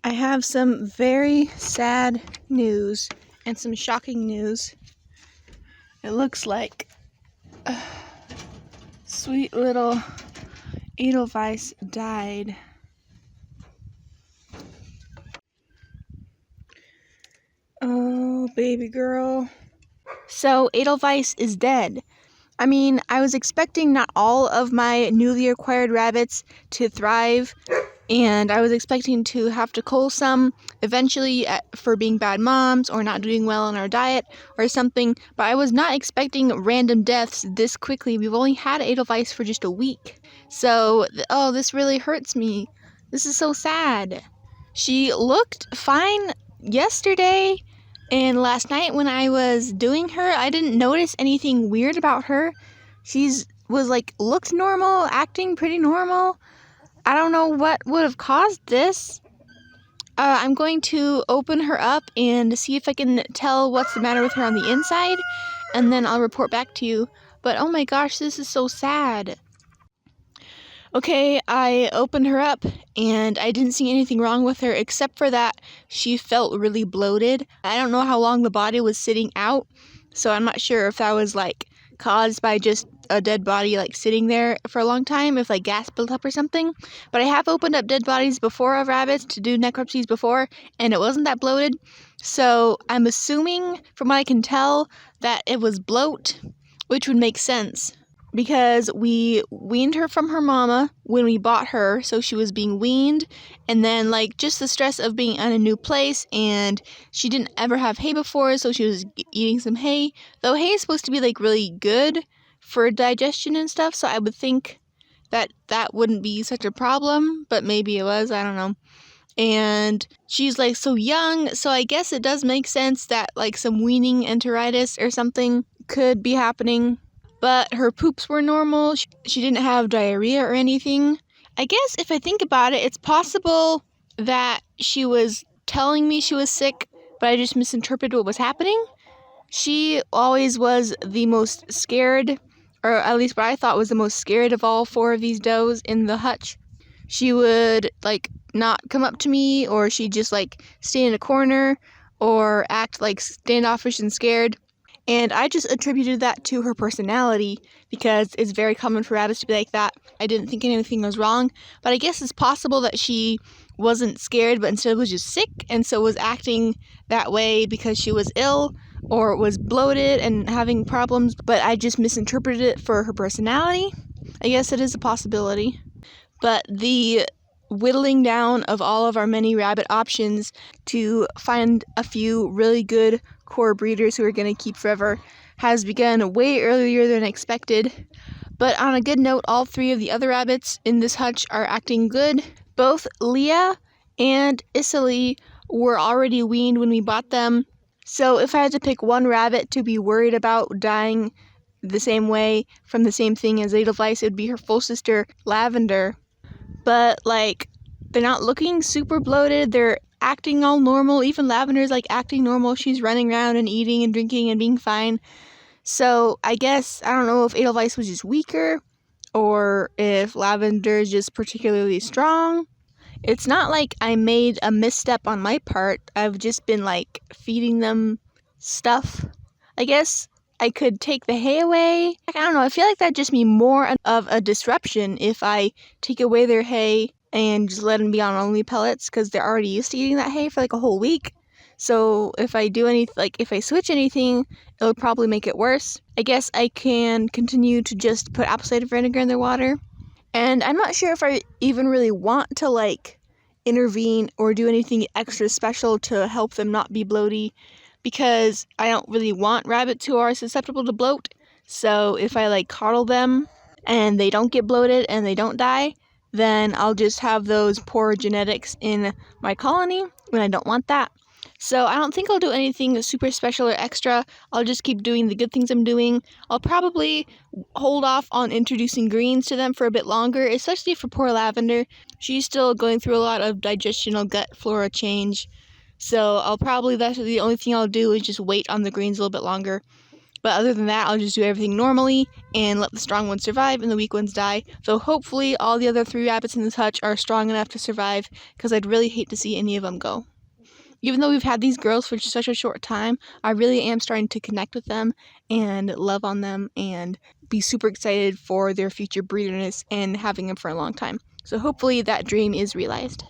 I have some very sad news and some shocking news. It looks like sweet little Adelvice died. Oh, baby girl. So Adelvice is dead. I mean, I was expecting not all of my newly acquired rabbits to thrive, and I was expecting to have to cull some eventually for being bad moms or not doing well on our diet or something, but I was not expecting random deaths this quickly. We've only had Adelvice for just a week. So, this really hurts me. This is so sad. She looked fine yesterday, and last night when I was doing her, I didn't notice anything weird about her. Looked normal, acting pretty normal. I don't know what would have caused this. I'm going to open her up and see if I can tell what's the matter with her on the inside, and then I'll report back to you. But oh my gosh, this is so sad. Okay, I opened her up, and I didn't see anything wrong with her except for that she felt really bloated. I don't know how long the body was sitting out, so I'm not sure if that was caused by just a dead body sitting there for a long time, if gas built up or something. But I have opened up dead bodies before of rabbits to do necropsies before, and it wasn't that bloated. So I'm assuming, from what I can tell, that it was bloat, which would make sense because we weaned her from her mama when we bought her, so she was being weaned, and then just the stress of being in a new place, and she didn't ever have hay before, so she was eating some hay, though hay is supposed to be really good for digestion and stuff, so I would think that wouldn't be such a problem, but maybe it was, I don't know. And she's so young, so I guess it does make sense that some weaning enteritis or something could be happening. But her poops were normal. She didn't have diarrhea or anything. I guess if I think about it, it's possible that she was telling me she was sick, but I just misinterpreted what was happening. She always was the most scared, or at least what I thought was the most scared of all 4 of these does in the hutch. She would not come up to me, or she'd just stay in a corner or act standoffish and scared. And I just attributed that to her personality because it's very common for rabbits to be like that. I didn't think anything was wrong, but I guess it's possible that she wasn't scared but instead was just sick and so was acting that way because she was ill or was bloated and having problems, but I just misinterpreted it for her personality. I guess it is a possibility. But the whittling down of all of our many rabbit options to find a few really good core breeders who are going to keep forever has begun way earlier than expected. But on a good note, all 3 of the other rabbits in this hutch are acting good. Both Leah and Isali were already weaned when we bought them. So if I had to pick one rabbit to be worried about dying the same way from the same thing as Adelvice, it would be her full sister, Lavender. But they're not looking super bloated. They're acting all normal. Even Lavender's acting normal. She's running around and eating and drinking and being fine. So I guess, I don't know if Adelvice was just weaker or if Lavender is just particularly strong. It's not like I made a misstep on my part. I've just been feeding them stuff. I guess I could take the hay away. I don't know. I feel that'd just be more of a disruption if I take away their hay and just let them be on only pellets because they're already used to eating that hay for a whole week. So if I do anything, if I switch anything, it'll probably make it worse. I guess I can continue to just put apple cider vinegar in their water. And I'm not sure if I even really want to intervene or do anything extra special to help them not be bloaty, because I don't really want rabbits who are susceptible to bloat. So if I coddle them and they don't get bloated and they don't die, then I'll just have those poor genetics in my colony when I don't want that. So I don't think I'll do anything super special or extra. I'll just keep doing the good things I'm doing. I'll probably hold off on introducing greens to them for a bit longer, especially for poor Lavender. She's still going through a lot of digestional gut flora change. So that's the only thing I'll do is just wait on the greens a little bit longer. But other than that, I'll just do everything normally and let the strong ones survive and the weak ones die. So hopefully all the other 3 rabbits in this hutch are strong enough to survive, because I'd really hate to see any of them go. Even though we've had these girls for such a short time, I really am starting to connect with them and love on them and be super excited for their future breederness and having them for a long time. So hopefully that dream is realized.